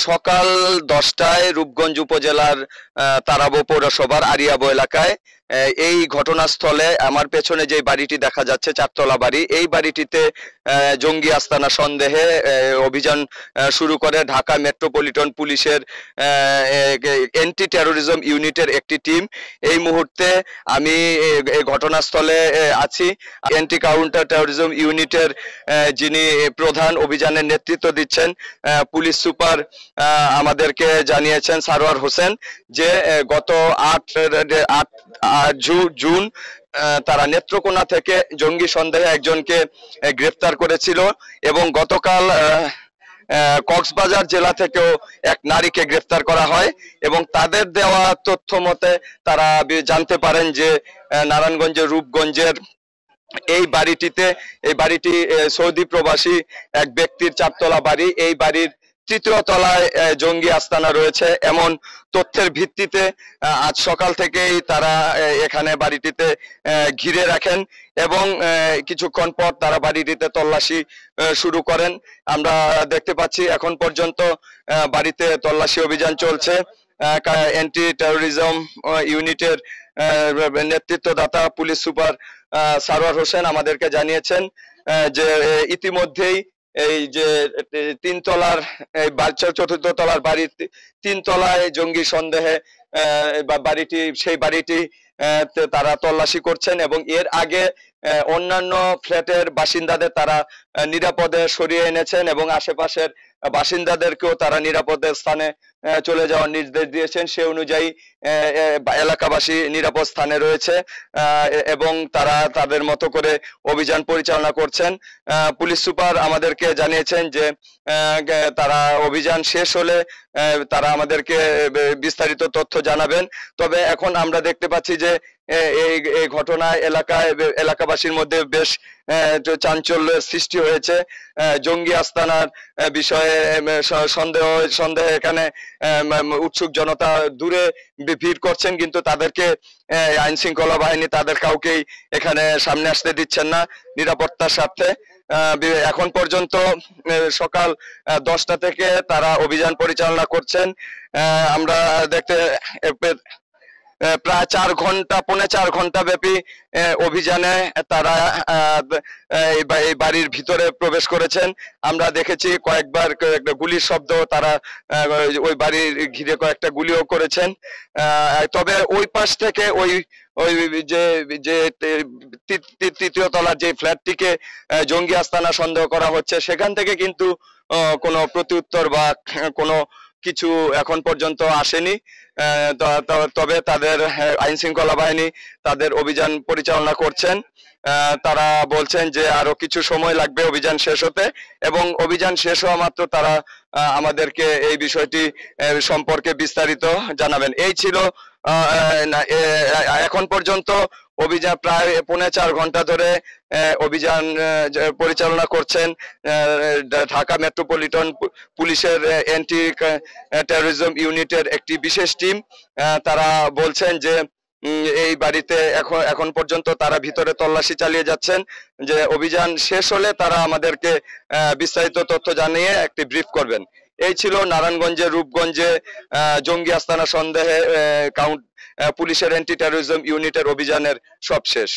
সকাল 10টায় রূপগঞ্জ উপজেলার তারাবো পৌরসভার আরিয়াবো এলাকায় এই ঘটনাস্থলে আমার পেছনে যে বাড়িটি দেখা যাচ্ছে চারতলা বাড়ি, এই বাড়িটিতে জঙ্গি আস্তানা সন্দেহে অভিযান শুরু করে ঢাকা মেট্রোপলিটন পুলিশের অ্যান্টি টেরোরিজম ইউনিটের একটি টিম। এই মুহূর্তে আমি এই ঘটনাস্থলে আছি। অ্যান্টি কাউন্টার টেরোরিজম ইউনিটের যিনি প্রধান অভিযানের নেতৃত্ব দিচ্ছেন পুলিশ সুপার আমাদেরকে জানিয়েছেন সারোয়ার হোসেন যে গত 8 জুন তারা নেত্রকোনা থেকে জঙ্গি সন্দেহে একজনকে গ্রেফতার করেছিল এবং গতকাল কক্সবাজার জেলা থেকেও এক নারীকে গ্রেফতার করা হয় এবং তাদের দেওয়া তথ্য মতে তারা জানতে পারেন যে নারায়ণগঞ্জের রূপগঞ্জের এই বাড়িটি সৌদি প্রবাসী এক ব্যক্তির চারতলা বাড়ি। এই বাড়ির 3য় তলায় জঙ্গি আস্তানা রয়েছে এমন তথ্যের ভিত্তিতে আজ সকাল থেকেই তারা এখানে বাড়িটিতে ঘিরে রাখেন এবং কিছুক্ষণ পর তারা বাড়িটিতে তল্লাশি শুরু করেন। আমরা দেখতে পাচ্ছি এখন পর্যন্ত বাড়িতে তল্লাশি অভিযান চলছে। অ্যান্টি টেরোরিজম ইউনিটের নেতৃত্বদাতা পুলিশ সুপার সারোয়ার হোসেন আমাদেরকে জানিয়েছেন যে ইতিমধ্যেই এই যে 3 তলার 4র্থ তলার বাড়ির 3 তলায় জঙ্গি সন্দেহে সেই বাড়িটি তারা তল্লাশি করছেন এবং এর আগে অন্যান্য ফ্ল্যাটের বাসিন্দাদের তারা নিরাপদে সরিয়ে এনেছেন এবং আশেপাশের বাসিন্দাদেরকেও তারা নিরাপদের স্থানে চলে যাওয়ার নির্দেশ দিয়েছেন। সে অনুযায়ী এলাকাবাসী নিরাপদ স্থানে রয়েছে এবং তারা তাদের মতো করে অভিযান পরিচালনা করছেন। পুলিশ সুপার আমাদেরকে জানিয়েছেন যে তারা অভিযান শেষ হলে তারা আমাদেরকে বিস্তারিত তথ্য জানাবেন। তবে এখন আমরা দেখতে পাচ্ছি যে এই ঘটনায় এলাকাবাসীর মধ্যে বেশ চাঞ্চল্যের সৃষ্টি হয়েছে। জঙ্গি আস্তানার বিষয়ে সন্দেহে এখানে উৎসুক জনতা দূরে ভিড় করছেন, কিন্তু তাদেরকে আইন শৃঙ্খলা বাহিনী তাদের কাউকেই এখানে সামনে আসতে দিচ্ছেন না নিরাপত্তার স্বার্থে। এখন পর্যন্ত সকাল 10টা থেকে তারা অভিযান পরিচালনা করছেন। আমরা দেখতে প্রায় 4 ঘন্টা ব্যাপী অভিযানে তারা এই বাড়ির ভিতরে প্রবেশ করেছেন। আমরা দেখেছি কয়েকবার গুলির শব্দ, তারা ওই বাড়ির ঘিরে কয়েকটা গুলিও করেছেন। তবে ওই পাশ থেকে ওই যে 3য় তলার যে ফ্ল্যাটটিকে জঙ্গি আস্তানা সন্দেহ করা হচ্ছে সেখান থেকে কিন্তু কোনো প্রত্যুত্তর বা কোনো কিছু এখন পর্যন্ত আসেনি। তবে তাদের আইন শৃঙ্খলা বাহিনী তাদের অভিযান পরিচালনা করছেন। তারা বলছেন যে আরো কিছু সময় লাগবে অভিযান শেষ হতে এবং অভিযান শেষ হওয়া মাত্র তারা আমাদেরকে এই বিষয়টি সম্পর্কে বিস্তারিত জানাবেন। এই ছিল এখন পর্যন্ত অভিযান প্রায় 4.5 ঘন্টা ধরে অভিযান পরিচালনা করছেন ঢাকা মেট্রোপলিটন পুলিশের অ্যান্টি টেরোরিজম ইউনিটের একটি বিশেষ টিম। তারা বলছেন যে এই বাড়িতে এখন পর্যন্ত তারা ভিতরে তল্লাশি চালিয়ে যাচ্ছেন, যে অভিযান শেষ হলে তারা আমাদেরকে বিস্তারিত তথ্য জানিয়ে একটি ব্রিফ করবেন। এই ছিল নারায়ণগঞ্জের রূপগঞ্জে জঙ্গি আস্তানা সন্দেহে পুলিশের অ্যান্টি টেরোরিজম ইউনিটের অভিযানের সবশেষ।